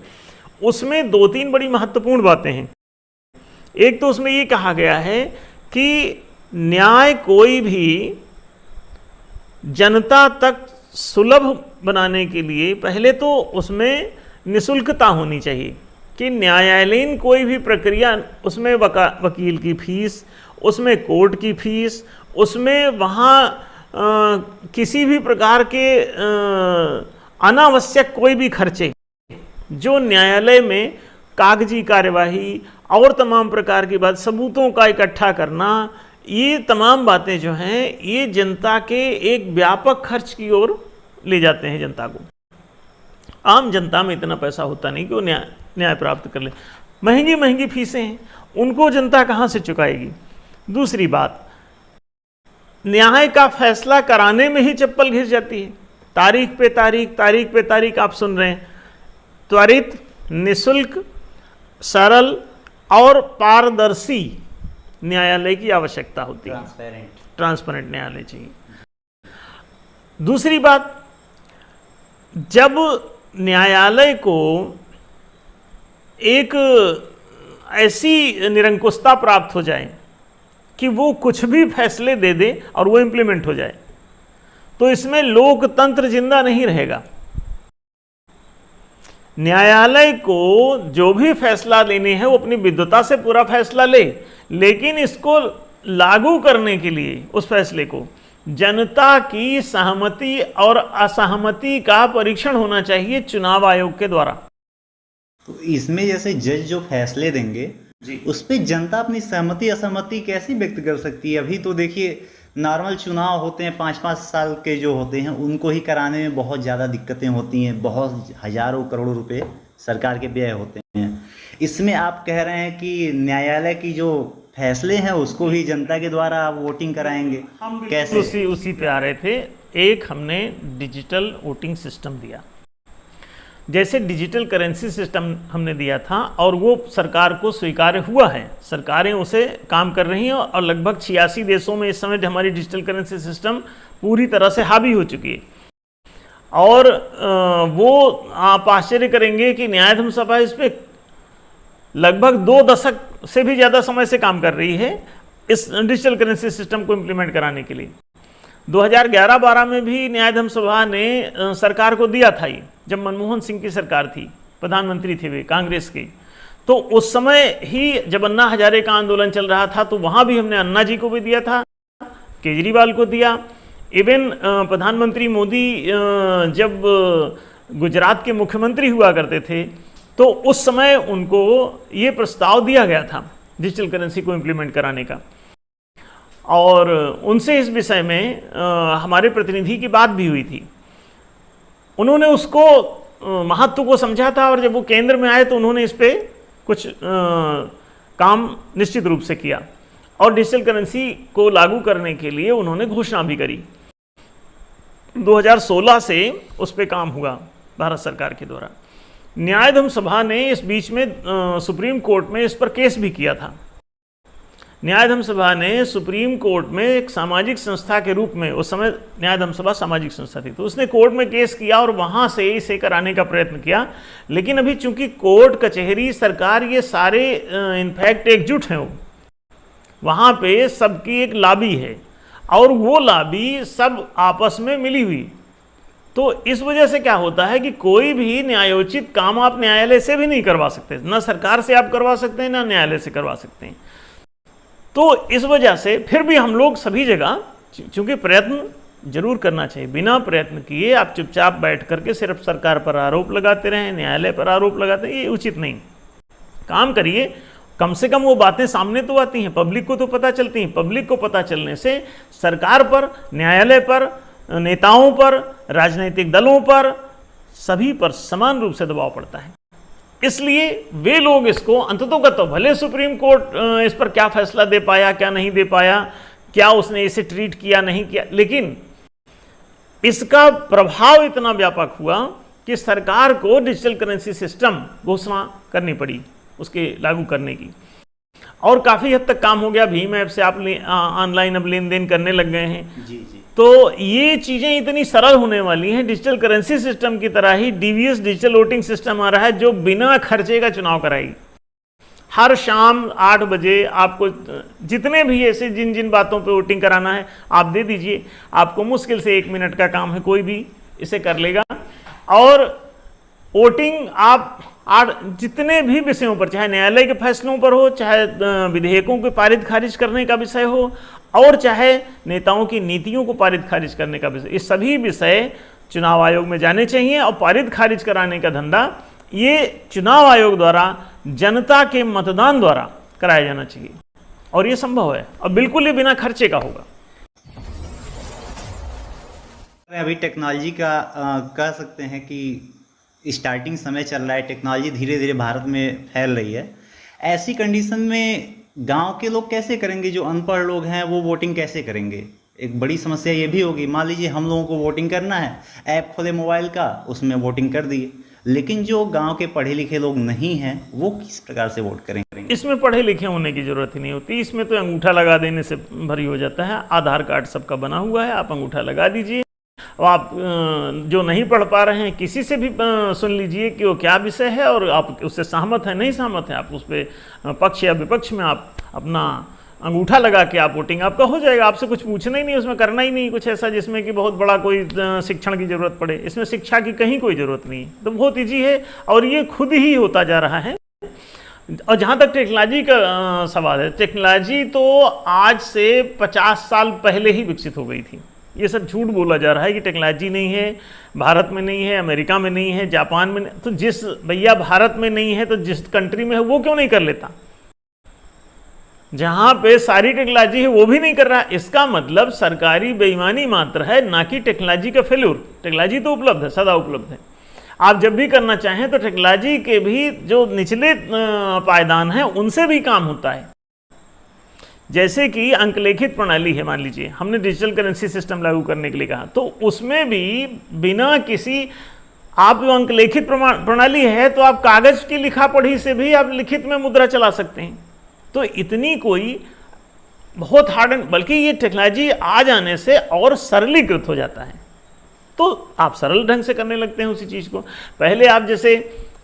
उसमें 2-3 बड़ी महत्वपूर्ण बातें हैं। एक तो उसमें ये कहा गया है कि न्याय कोई भी जनता तक सुलभ बनाने के लिए पहले तो उसमें निःशुल्कता होनी चाहिए, कि न्यायालयीन कोई भी प्रक्रिया, उसमें वकील की फीस, उसमें कोर्ट की फीस, उसमें वहाँ किसी भी प्रकार के अनावश्यक कोई भी खर्चे, जो न्यायालय में कागजी कार्यवाही और तमाम प्रकार की बात, सबूतों का इकट्ठा करना, ये तमाम बातें जो हैं ये जनता के एक व्यापक खर्च की ओर ले जाते हैं जनता को। आम जनता में इतना पैसा होता नहीं कि वो न्याय प्राप्त कर ले। महंगी महंगी फीसें हैं, उनको जनता कहाँ से चुकाएगी। दूसरी बात, न्याय का फैसला कराने में ही चप्पल घिस जाती है, तारीख पे तारीख, तारीख पे तारीख आप सुन रहे हैं। त्वरित, निःशुल्क, सरल और पारदर्शी न्यायालय की आवश्यकता होती है। ट्रांसपेरेंट न्यायालय चाहिए। दूसरी बात, जब न्यायालय को एक ऐसी निरंकुशता प्राप्त हो जाए कि वो कुछ भी फैसले दे दे और वो इंप्लीमेंट हो जाए, तो इसमें लोकतंत्र जिंदा नहीं रहेगा। न्यायालय को जो भी फैसला लेने हैं वो अपनी विद्वता से पूरा फैसला ले, लेकिन इसको लागू करने के लिए उस फैसले को जनता की सहमति और असहमति का परीक्षण होना चाहिए चुनाव आयोग के द्वारा। तो इसमें जैसे जज जो फैसले देंगे जी, उस पर जनता अपनी सहमति असहमति कैसे व्यक्त कर सकती है। अभी तो देखिए नॉर्मल चुनाव होते हैं 5-5 साल के जो होते हैं, उनको ही कराने में बहुत ज़्यादा दिक्कतें होती हैं, बहुत हजारों करोड़ों रुपए सरकार के व्यय होते हैं। इसमें आप कह रहे हैं कि न्यायालय की जो फैसले हैं उसको भी जनता के द्वारा आप वोटिंग कराएंगे, हम कैसे? उसी पे आ रहे थे। एक हमने डिजिटल वोटिंग सिस्टम दिया, जैसे डिजिटल करेंसी सिस्टम हमने दिया था और वो सरकार को स्वीकार्य हुआ है, सरकारें उसे काम कर रही हैं और लगभग 86 देशों में इस समय हमारी डिजिटल करेंसी सिस्टम पूरी तरह से हावी हो चुकी है। और वो आप आश्चर्य करेंगे कि न्याय धर्म सभा इस पर लगभग 2 दशक से भी ज़्यादा समय से काम कर रही है इस डिजिटल करेंसी सिस्टम को इम्प्लीमेंट कराने के लिए। 2011-12 में भी न्याय धर्म सभा ने सरकार को दिया था ये, जब मनमोहन सिंह की सरकार थी, प्रधानमंत्री थे वे कांग्रेस के। तो उस समय ही जब अन्ना हजारे का आंदोलन चल रहा था तो वहाँ भी हमने अन्ना जी को भी दिया था, केजरीवाल को दिया। इवन प्रधानमंत्री मोदी जब गुजरात के मुख्यमंत्री हुआ करते थे तो उस समय उनको ये प्रस्ताव दिया गया था डिजिटल करेंसी को इम्प्लीमेंट कराने का, और उनसे इस विषय में हमारे प्रतिनिधि की बात भी हुई थी। उन्होंने उसको महत्व को समझा था और जब वो केंद्र में आए तो उन्होंने इस पर कुछ काम निश्चित रूप से किया और डिजिटल करेंसी को लागू करने के लिए उन्होंने घोषणा भी करी। 2016 से उस पर काम हुआ भारत सरकार के द्वारा। न्याय धर्म सभा ने इस बीच में सुप्रीम कोर्ट में इस पर केस भी किया था। न्याय धर्म सभा ने सुप्रीम कोर्ट में एक सामाजिक संस्था के रूप में, उस समय न्याय धर्म सभा सामाजिक संस्था थी, तो उसने कोर्ट में केस किया और वहाँ से इसे कराने का प्रयत्न किया। लेकिन अभी चूंकि कोर्ट, कचहरी, सरकार ये सारे इनफैक्ट एकजुट हैं, वहाँ पे सबकी एक लॉबी है और वो लॉबी सब आपस में मिली हुई। तो इस वजह से क्या होता है कि कोई भी न्यायोचित काम आप न्यायालय से भी नहीं करवा सकते, ना सरकार से आप करवा सकते हैं ना न्यायालय से करवा सकते हैं। तो इस वजह से फिर भी हम लोग सभी जगह, चूंकि प्रयत्न जरूर करना चाहिए। बिना प्रयत्न किए आप चुपचाप बैठ करके सिर्फ सरकार पर आरोप लगाते रहें, न्यायालय पर आरोप लगाते हैं, ये उचित नहीं। काम करिए, कम से कम वो बातें सामने तो आती हैं, पब्लिक को तो पता चलती हैं। पब्लिक को पता चलने से सरकार पर, न्यायालय पर, नेताओं पर, राजनीतिक दलों पर, सभी पर समान रूप से दबाव पड़ता है। इसलिए वे लोग इसको अंततोगत, भले सुप्रीम कोर्ट इस पर क्या फैसला दे पाया, क्या नहीं दे पाया, क्या उसने इसे ट्रीट किया नहीं किया, लेकिन इसका प्रभाव इतना व्यापक हुआ कि सरकार को डिजिटल करेंसी सिस्टम घोषणा करनी पड़ी उसके लागू करने की, और काफ़ी हद तक काम हो गया। भीम ऐप से आप ऑनलाइन अब लेन देन करने लग गए हैं। जी जी। तो ये चीज़ें इतनी सरल होने वाली हैं। डिजिटल करेंसी सिस्टम की तरह ही डीवीएस डिजिटल वोटिंग सिस्टम आ रहा है, जो बिना खर्चे का चुनाव कराएगी। हर शाम 8 बजे आपको जितने भी ऐसे जिन जिन बातों पे वोटिंग कराना है आप दे दीजिए, आपको मुश्किल से 1 मिनट का काम है, कोई भी इसे कर लेगा। और वोटिंग आप जितने भी विषयों पर, चाहे न्यायालय के फैसलों पर हो, चाहे विधेयकों को पारित खारिज करने का विषय हो, और चाहे नेताओं की नीतियों को पारित खारिज करने का विषय, ये सभी विषय चुनाव आयोग में जाने चाहिए। और पारित खारिज कराने का धंधा ये चुनाव आयोग द्वारा, जनता के मतदान द्वारा कराया जाना चाहिए, और ये संभव है, और बिल्कुल ही बिना खर्चे का होगा। अभी टेक्नोलॉजी का कह सकते हैं कि स्टार्टिंग समय चल रहा है, टेक्नोलॉजी धीरे धीरे भारत में फैल रही है। ऐसी कंडीशन में गांव के लोग कैसे करेंगे, जो अनपढ़ लोग हैं वो वोटिंग कैसे करेंगे? एक बड़ी समस्या ये भी होगी। मान लीजिए हम लोगों को वोटिंग करना है, ऐप खोले मोबाइल का, उसमें वोटिंग कर दिए, लेकिन जो गांव के पढ़े लिखे लोग नहीं हैं वो किस प्रकार से वोट करेंगे? इसमें पढ़े लिखे होने की जरूरत ही नहीं होती, इसमें तो अंगूठा लगा देने से भरी हो जाता है। आधार कार्ड सबका बना हुआ है, आप अंगूठा लगा दीजिए। और आप जो नहीं पढ़ पा रहे हैं, किसी से भी सुन लीजिए कि वो क्या विषय है, और आप उससे सहमत है, नहीं सहमत है, आप उस पर पक्ष या विपक्ष में आप अपना अंगूठा लगा के आप वोटिंग आपका हो जाएगा। आपसे कुछ पूछना ही नहीं, उसमें करना ही नहीं कुछ ऐसा जिसमें कि बहुत बड़ा कोई शिक्षण की ज़रूरत पड़े। इसमें शिक्षा की कहीं कोई ज़रूरत नहीं, तो बहुत ईजी है, और ये खुद ही होता जा रहा है। और जहाँ तक टेक्नोलॉजी का सवाल है, टेक्नोलॉजी तो आज से 50 साल पहले ही विकसित हो गई थी। ये सब झूठ बोला जा रहा है कि टेक्नोलॉजी नहीं है, भारत में नहीं है, अमेरिका में नहीं है, जापान में नहीं। तो जिस भैया भारत में नहीं है तो जिस कंट्री में है वो क्यों नहीं कर लेता? जहां पे सारी टेक्नोलॉजी है वो भी नहीं कर रहा। इसका मतलब सरकारी बेईमानी मात्र है, ना कि टेक्नोलॉजी का फेल्यूर। टेक्नोलॉजी तो उपलब्ध है, सदा उपलब्ध है। आप जब भी करना चाहें तो टेक्नोलॉजी के भी जो निचले पायदान हैं उनसे भी काम होता है। जैसे कि अंकलेखित प्रणाली है, मान लीजिए हमने डिजिटल करेंसी सिस्टम लागू करने के लिए कहा, तो उसमें भी बिना किसी, आप जो अंकलेखित प्रणाली है तो आप कागज की लिखा पढ़ी से भी आप लिखित में मुद्रा चला सकते हैं। तो इतनी कोई बहुत हार्ड, बल्कि ये टेक्नोलॉजी आ जाने से और सरलीकृत हो जाता है, तो आप सरल ढंग से करने लगते हैं उसी चीज़ को। पहले आप जैसे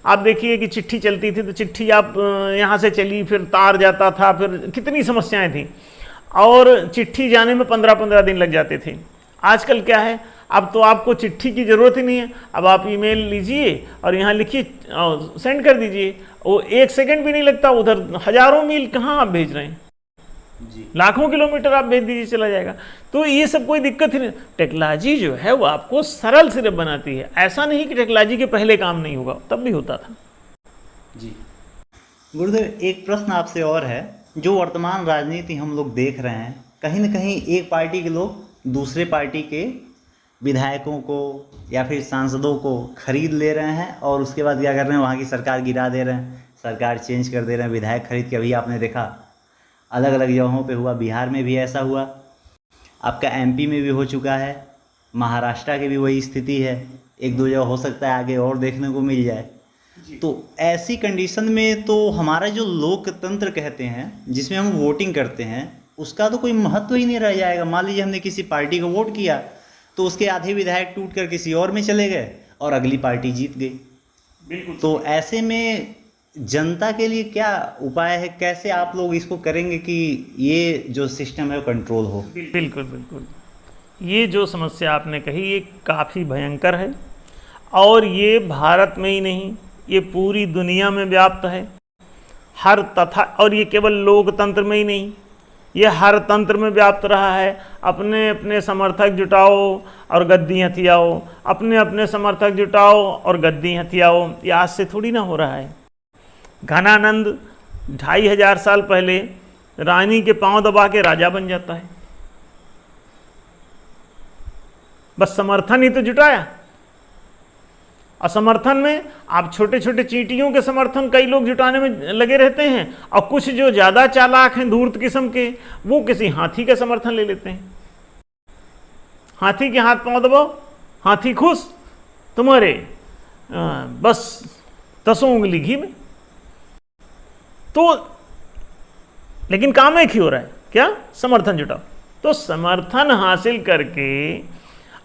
आप देखिए कि चिट्ठी चलती थी, तो चिट्ठी आप यहाँ से चली, फिर तार जाता था, फिर कितनी समस्याएं थी, और चिट्ठी जाने में 15-15 दिन लग जाते थे। आजकल क्या है, अब तो आपको चिट्ठी की ज़रूरत ही नहीं है, अब आप ईमेल लीजिए और यहाँ लिखिए, सेंड कर दीजिए, वो 1 सेकंड भी नहीं लगता। उधर हजारों मील कहाँ आप भेज रहे हैं जी, लाखों किलोमीटर आप भेज दीजिए, चला जाएगा। तो ये सब कोई दिक्कत ही नहीं। टेक्नोलॉजी जो है वो आपको सरल सिर्फ बनाती है। ऐसा नहीं कि टेक्नोलॉजी के पहले काम नहीं होगा, तब भी होता था जी। गुरुदेव, एक प्रश्न आपसे और है, जो वर्तमान राजनीति हम लोग देख रहे हैं, कहीं ना कहीं एक पार्टी के लोग दूसरे पार्टी के विधायकों को या फिर सांसदों को खरीद ले रहे हैं, और उसके बाद क्या कर रहे हैं, वहाँ की सरकार गिरा दे रहे हैं, सरकार चेंज कर दे रहे हैं विधायक खरीद के। अभी आपने देखा अलग अलग जगहों पे हुआ, बिहार में भी ऐसा हुआ, आपका एमपी में भी हो चुका है, महाराष्ट्र की भी वही स्थिति है, 1-2 जगह हो सकता है आगे और देखने को मिल जाए। तो ऐसी कंडीशन में तो हमारा जो लोकतंत्र कहते हैं, जिसमें हम वोटिंग करते हैं, उसका तो कोई महत्व ही नहीं रह जाएगा। मान लीजिए हमने किसी पार्टी को वोट किया, तो उसके आधे विधायक टूट कर किसी और में चले गए और अगली पार्टी जीत गई। बिल्कुल। तो ऐसे में जनता के लिए क्या उपाय है, कैसे आप लोग इसको करेंगे कि ये जो सिस्टम है वो कंट्रोल हो? बिल्कुल बिल्कुल, ये जो समस्या आपने कही ये काफ़ी भयंकर है, और ये भारत में ही नहीं, ये पूरी दुनिया में व्याप्त है हर तथा। और ये केवल लोकतंत्र में ही नहीं, ये हर तंत्र में व्याप्त रहा है। अपने अपने समर्थक जुटाओ और गद्दी हथियाओ, अपने अपने समर्थक जुटाओ और गद्दी हथियाओ। ये आज से थोड़ी ना हो रहा है। घनानंद 2500 साल पहले रानी के पांव दबा के राजा बन जाता है, बस समर्थन ही तो जुटाया। और समर्थन में आप छोटे छोटे चींटियों के समर्थन कई लोग जुटाने में लगे रहते हैं, और कुछ जो ज्यादा चालाक हैं, धूर्त किस्म के, वो किसी हाथी का समर्थन ले लेते हैं। हाथी के हाथ पांव दबाओ, हाथी खुश, तुम्हारे बस 10 उंगली घी में। तो लेकिन काम एक ही हो रहा है, क्या? समर्थन जुटाओ। तो समर्थन हासिल करके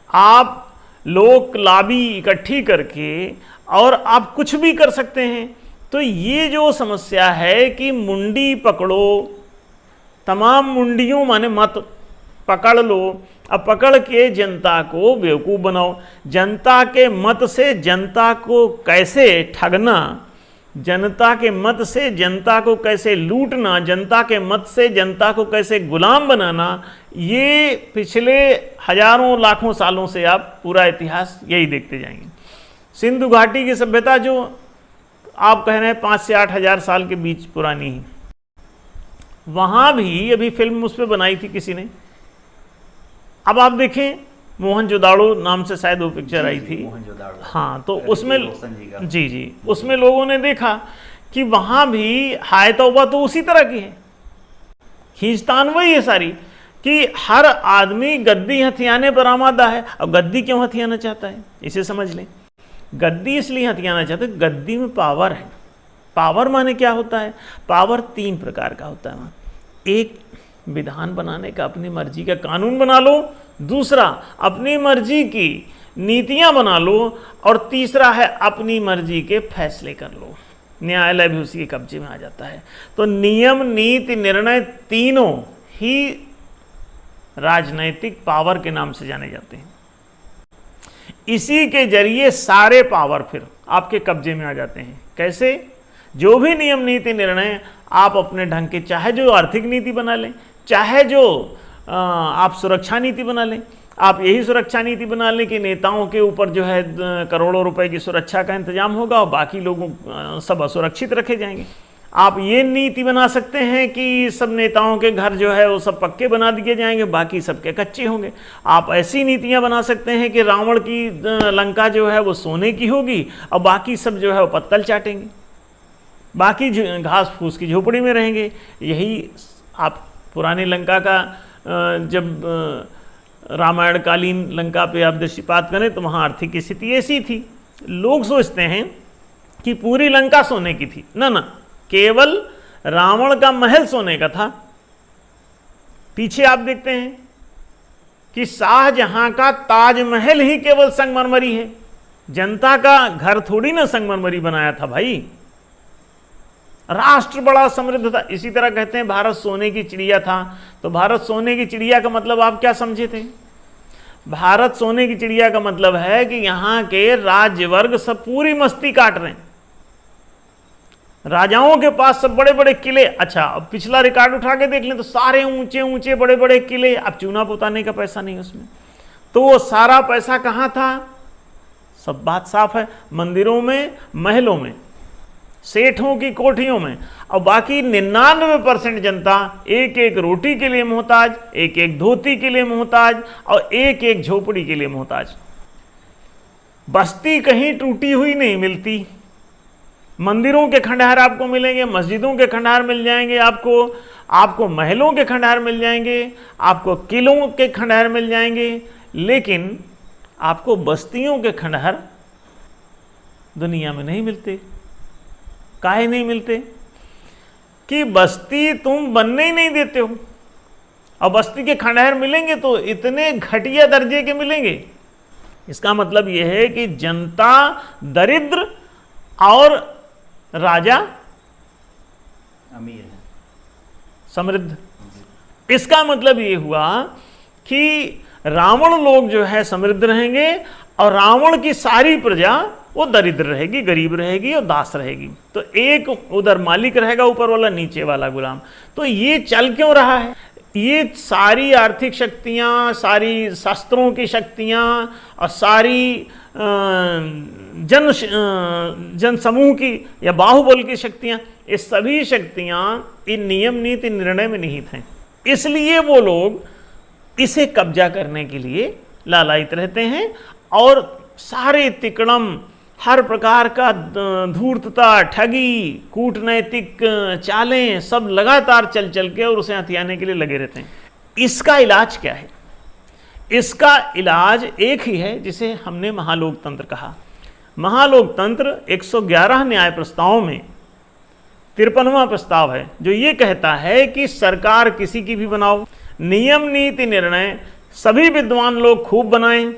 आप लोक लाभी इकट्ठी करके और आप कुछ भी कर सकते हैं। तो ये जो समस्या है कि मुंडी पकड़ो, तमाम मुंडियों माने मत पकड़ लो, अब पकड़ के जनता को बेवकूफ़ बनाओ। जनता के मत से जनता को कैसे ठगना, जनता के मत से जनता को कैसे लूटना, जनता के मत से जनता को कैसे गुलाम बनाना, ये पिछले हजारों लाखों सालों से आप पूरा इतिहास यही देखते जाएंगे। सिंधु घाटी की सभ्यता जो आप कह रहे हैं 5 से 8 हजार साल के बीच पुरानी है, वहाँ भी अभी फिल्म उस पर बनाई थी किसी ने। अब आप देखें, मोहनजोदाड़ो नाम से शायद वो पिक्चर आई थी। हाँ, तो उसमें जी उसमें लोगों ने देखा कि वहाँ भी हाय तौबा तो उसी तरह की है, खींचतान वही है सारी, कि हर आदमी गद्दी हथियाने पर आमादा है। अब गद्दी क्यों हथियाना चाहता है, इसे समझ लें। गद्दी इसलिए हथियाना चाहते हैं, गद्दी में पावर है। पावर माने क्या होता है? पावर 3 प्रकार का होता है। एक, विधान बनाने का, अपनी मर्जी का कानून बना लो। दूसरा, अपनी मर्जी की नीतियां बना लो। और तीसरा है, अपनी मर्जी के फैसले कर लो। न्यायालय भी उसी के कब्जे में आ जाता है। तो नियम, नीति, निर्णय तीनों ही राजनैतिक पावर के नाम से जाने जाते हैं। इसी के जरिए सारे पावर फिर आपके कब्जे में आ जाते हैं। कैसे? जो भी नियम, नीति, निर्णय आप अपने ढंग के, चाहे जो आर्थिक नीति बना लें, चाहे जो आप सुरक्षा नीति बना लें। आप यही सुरक्षा नीति बना लें कि नेताओं के ऊपर जो है करोड़ों रुपए की सुरक्षा का इंतजाम होगा और बाकी लोगों सब असुरक्षित रखे जाएंगे। आप ये नीति बना सकते हैं कि सब नेताओं के घर जो है वो सब पक्के बना दिए जाएंगे, बाकी सबके कच्चे होंगे। आप ऐसी नीतियां बना सकते हैं कि रावण की लंका जो है वो सोने की होगी और बाकी सब जो है वो पत्तल चाटेंगे, बाकी घास फूस की झोपड़ी में रहेंगे। यही आप पुरानी लंका का जब रामायण कालीन लंका पे आप दृष्टिपात करें तो वहाँ आर्थिक स्थिति ऐसी थी। लोग सोचते हैं कि पूरी लंका सोने की थी, ना ना, केवल रावण का महल सोने का था। पीछे आप देखते हैं कि शाहजहां का ताजमहल ही केवल संगमरमरी है। जनता का घर थोड़ी ना संगमरमरी बनाया था भाई। राष्ट्र बड़ा समृद्ध था। इसी तरह कहते हैं भारत सोने की चिड़िया था। तो भारत सोने की चिड़िया का मतलब आप क्या समझे थे? भारत सोने की चिड़िया का मतलब है कि यहां के राज्य वर्ग सब पूरी मस्ती काट रहे हैं। राजाओं के पास सब बड़े बड़े किले। अच्छा, अब पिछला रिकॉर्ड उठा के देख लें तो सारे ऊंचे ऊंचे बड़े बड़े किले। अब चूना पुताने का पैसा नहीं उसमें, तो वो सारा पैसा कहां था? सब बात साफ है, मंदिरों में, महलों में, सेठों की कोठियों में। और बाकी 99% जनता एक एक रोटी के लिए मोहताज, एक एक धोती के लिए मोहताज और एक एक झोपड़ी के लिए मोहताज। बस्ती कहीं टूटी हुई नहीं मिलती। मंदिरों के खंडहर आपको मिलेंगे, मस्जिदों के खंडहर मिल जाएंगे, आपको महलों के खंडहर मिल जाएंगे, आपको किलों के खंडहर मिल जाएंगे, लेकिन आपको बस्तियों के खंडहर दुनिया में नहीं मिलते। काहे नहीं मिलते? कि बस्ती तुम बनने ही नहीं देते हो। और बस्ती के खंडहर मिलेंगे तो इतने घटिया दर्जे के मिलेंगे। इसका मतलब यह है कि जनता दरिद्र और राजा अमीर है, समृद्ध। इसका मतलब ये हुआ कि रावण लोग जो है समृद्ध रहेंगे और रावण की सारी प्रजा वो दरिद्र रहेगी, गरीब रहेगी और दास रहेगी। तो एक उधर मालिक रहेगा ऊपर वाला, नीचे वाला गुलाम। तो ये चल क्यों रहा है? ये सारी आर्थिक शक्तियाँ, सारी शास्त्रों की शक्तियाँ और सारी जन समूह की या बाहुबल की शक्तियाँ, ये सभी शक्तियाँ इन नियम नीति निर्णय में निहित हैं। इसलिए वो लोग इसे कब्जा करने के लिए लालायित रहते हैं और सारे तिकड़म, हर प्रकार का धूर्तता, ठगी, कूटनैतिक चालें सब लगातार चल चल के और उसे हथियाने के लिए लगे रहते हैं। इसका इलाज क्या है? इसका इलाज एक ही है जिसे हमने महालोकतंत्र कहा। महालोकतंत्र 111 न्याय प्रस्तावों में 53वां प्रस्ताव है जो ये कहता है कि सरकार किसी की भी बनाओ, नियम नीति निर्णय सभी विद्वान लोग खूब बनाएं,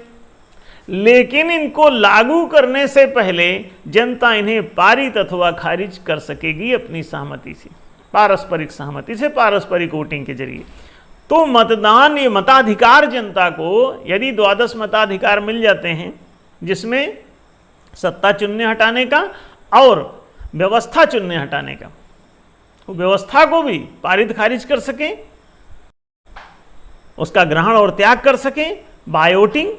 लेकिन इनको लागू करने से पहले जनता इन्हें पारित अथवा खारिज कर सकेगी अपनी सहमति से, पारस्परिक सहमति से, पारस्परिक वोटिंग के जरिए। तो मतदान, ये मताधिकार जनता को यदि 12 मताधिकार मिल जाते हैं जिसमें सत्ता चुनने हटाने का और व्यवस्था चुनने हटाने का, वो व्यवस्था को भी पारित खारिज कर सकें, उसका ग्रहण और त्याग कर सकें बाय वोटिंग,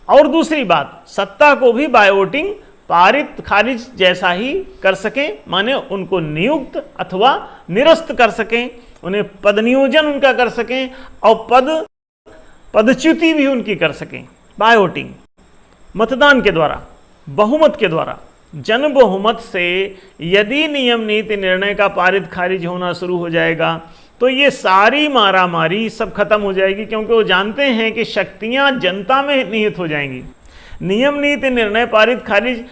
और दूसरी बात सत्ता को भी बाय वोटिंग पारित खारिज जैसा ही कर सकें, माने उनको नियुक्त अथवा निरस्त कर सकें, उन्हें पद नियोजन उनका कर सकें और पदच्युति भी उनकी कर सकें बाय वोटिंग, मतदान के द्वारा, बहुमत के द्वारा। जन बहुमत से यदि नियम नीति निर्णय का पारित खारिज होना शुरू हो जाएगा तो ये सारी मारामारी सब खत्म हो जाएगी, क्योंकि वो जानते हैं कि शक्तियां जनता में निहित हो जाएंगी। नियम नीति निर्णय पारित खारिज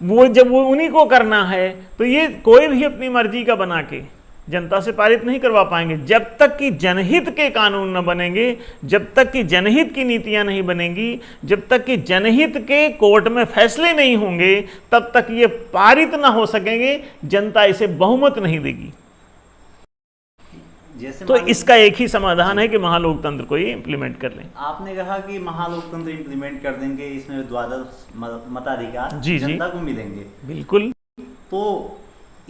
वो जब वो उन्हीं को करना है तो ये कोई भी अपनी मर्जी का बना के जनता से पारित नहीं करवा पाएंगे। जब तक कि जनहित के कानून न बनेंगे, जब तक कि जनहित की नीतियां नहीं बनेंगी, जब तक कि जनहित के कोर्ट में फैसले नहीं होंगे, तब तक ये पारित ना हो सकेंगे, जनता इसे बहुमत नहीं देगी। तो इसका एक ही समाधान है कि महालोकतंत्र को ये इम्प्लीमेंट कर लें। आपने कहा कि महालोकतंत्र इम्प्लीमेंट कर देंगे, इसमें 12 मताधिकार जी जनता को मिलेंगे। बिल्कुल। तो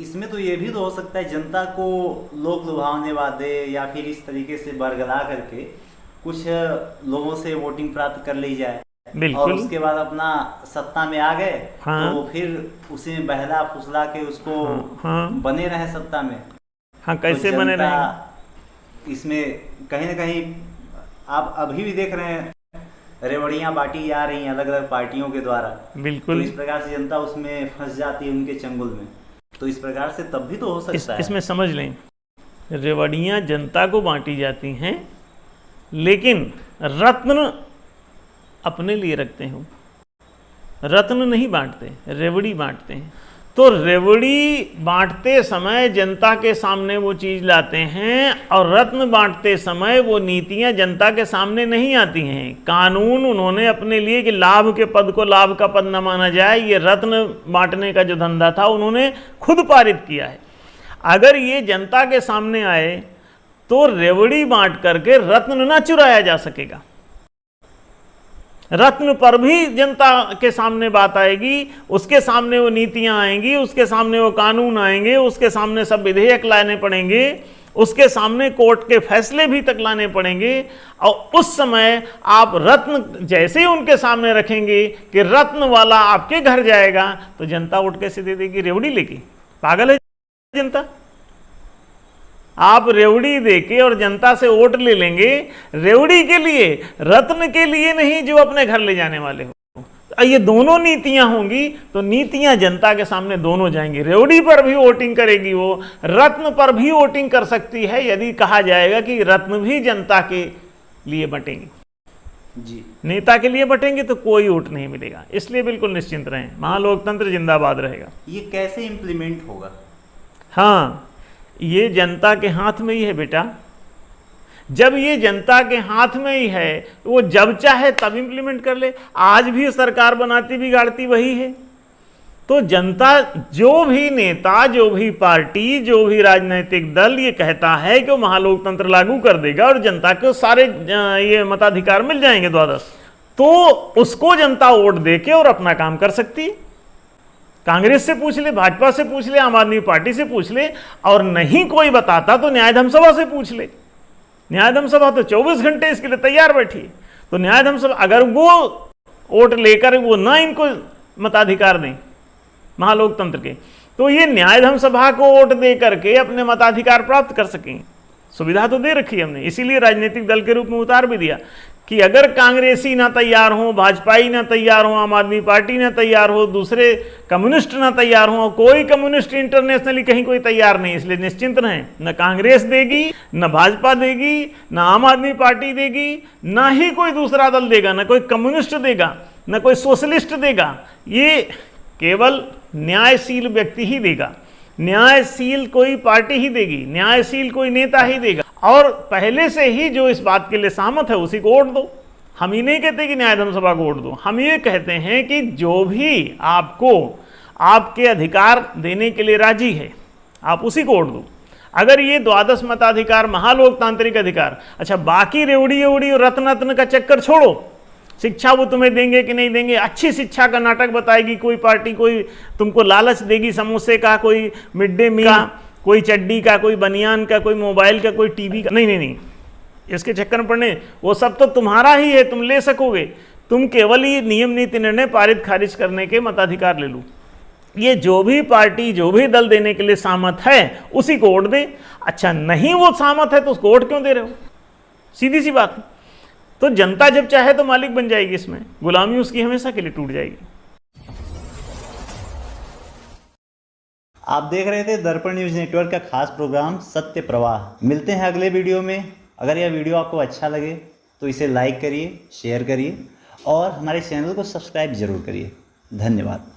इसमें तो ये भी तो हो सकता है जनता को लोक लुभावने वादे या फिर इस तरीके से बरगला करके कुछ लोगों से वोटिंग प्राप्त कर ली जाए, और उसके बाद अपना सत्ता में आ गए। हाँ। तो फिर उसे बहला फुसला के उसको बने रहे सत्ता में। हाँ, कैसे तो बने रहे? इसमें कहीं ना कहीं आप अभी भी देख रहे हैं रेवड़ियां बांटी जा रही हैं अलग अलग पार्टियों के द्वारा। बिल्कुल। तो इस प्रकार से जनता उसमें फंस जाती है उनके चंगुल में। तो इस प्रकार से तब भी तो हो सकता है। इसमें समझ लें, रेवड़ियां जनता को बांटी जाती हैं, लेकिन रत्न अपने लिए रखते हैं। रत्न नहीं बांटते, रेवड़ी बांटते हैं। तो रेवड़ी बांटते समय जनता के सामने वो चीज़ लाते हैं, और रत्न बांटते समय वो नीतियां जनता के सामने नहीं आती हैं। कानून उन्होंने अपने लिए कि लाभ के पद को लाभ का पद न माना जाए, ये रत्न बांटने का जो धंधा था उन्होंने खुद पारित किया है। अगर ये जनता के सामने आए तो रेवड़ी बांट करके रत्न न चुराया जा सकेगा। रत्न पर भी जनता के सामने बात आएगी, उसके सामने वो नीतियां आएंगी, उसके सामने वो कानून आएंगे, उसके सामने सब विधेयक लाने पड़ेंगे, उसके सामने कोर्ट के फैसले भी तक लाने पड़ेंगे। और उस समय आप रत्न जैसे ही उनके सामने रखेंगे कि रत्न वाला आपके घर जाएगा, तो जनता वोट कैसे दे देगी? रेवड़ी लेके? पागल है जनता। आप रेवड़ी देके और जनता से वोट ले लेंगे रेवड़ी के लिए, रत्न के लिए नहीं जो अपने घर ले जाने वाले हो। ये दोनों नीतियां होंगी तो नीतियां जनता के सामने दोनों जाएंगी। रेवड़ी पर भी वोटिंग करेगी वो, रत्न पर भी वोटिंग कर सकती है यदि कहा जाएगा कि रत्न भी जनता के लिए बटेंगे जी। नेता के लिए बटेंगे तो कोई वोट नहीं मिलेगा। इसलिए बिल्कुल निश्चिंत रहें, महालोकतंत्र जिंदाबाद रहेगा। ये कैसे इंप्लीमेंट होगा? हाँ, ये जनता के हाथ में ही है बेटा। जब ये जनता के हाथ में ही है, वो जब चाहे तब इंप्लीमेंट कर ले। आज भी सरकार बनाती बिगाड़ती वही है। तो जनता, जो भी नेता, जो भी पार्टी, जो भी राजनीतिक दल ये कहता है कि वो महालोकतंत्र लागू कर देगा और जनता को सारे ये मताधिकार मिल जाएंगे 12, तो उसको जनता वोट देके और अपना काम कर सकती है। कांग्रेस से पूछ ले, भाजपा से पूछ ले, आम आदमी पार्टी से पूछ ले, और नहीं कोई बताता तो न्याय धर्म सभा से पूछ ले। न्यायधर्म सभा तो 24 घंटे इसके लिए तैयार बैठी है। तो न्यायधर्म सभा अगर वो वोट लेकर वो ना इनको मताधिकार दें महालोकतंत्र के, तो ये न्यायधर्म सभा को वोट दे करके अपने मताधिकार प्राप्त कर सकें। सुविधा तो दे रखी है हमने, इसीलिए राजनीतिक दल के रूप में उतार भी दिया कि अगर कांग्रेसी ना तैयार हो, भाजपाई ना तैयार हो, आम आदमी पार्टी ना तैयार हो, दूसरे कम्युनिस्ट ना तैयार हो, कोई कम्युनिस्ट इंटरनेशनली कहीं कोई तैयार नहीं, इसलिए निश्चिंत रहें, न कांग्रेस देगी, न भाजपा देगी, न आम आदमी पार्टी देगी, न ही कोई दूसरा दल देगा, न कोई कम्युनिस्ट देगा, न कोई सोशलिस्ट देगा। ये केवल न्यायशील व्यक्ति ही देगा, न्यायशील कोई पार्टी ही देगी, न्यायशील कोई नेता ही देगा। और पहले से ही जो इस बात के लिए सहमत है उसी को वोट दो। हम ही नहीं कहते कि न्यायधर्म सभा को वोट दो, हम ये कहते हैं कि जो भी आपको आपके अधिकार देने के लिए राजी है आप उसी को वोट दो। अगर ये द्वादश मताधिकार महालोकतांत्रिक अधिकार, अच्छा बाकी रेवड़ी एवड़ी और रत्न का चक्कर छोड़ो, शिक्षा वो तुम्हें देंगे कि नहीं देंगे, अच्छी शिक्षा का नाटक बताएगी कोई पार्टी, कोई तुमको लालच देगी समोसे का, कोई मिड डे मील का, कोई चड्डी का, कोई बनियान का, कोई मोबाइल का, कोई टीवी का, नहीं नहीं नहीं, इसके चक्कर में पड़ने, वो सब तो तुम्हारा ही है, तुम ले सकोगे, तुम केवल ये नियम नीति निर्णय पारित खारिज करने के मताधिकार ले लो। ये जो भी पार्टी जो भी दल देने के लिए सहमत है उसी को वोट दे। अच्छा नहीं वो सहमत है तो उसको वोट क्यों दे रहे हो, सीधी सी बात है। तो जनता जब चाहे तो मालिक बन जाएगी, इसमें गुलामी उसकी हमेशा के लिए टूट जाएगी। आप देख रहे थे दर्पण न्यूज नेटवर्क का खास प्रोग्राम सत्य प्रवाह। मिलते हैं अगले वीडियो में। अगर यह वीडियो आपको अच्छा लगे तो इसे लाइक करिए, शेयर करिए और हमारे चैनल को सब्सक्राइब जरूर करिए। धन्यवाद।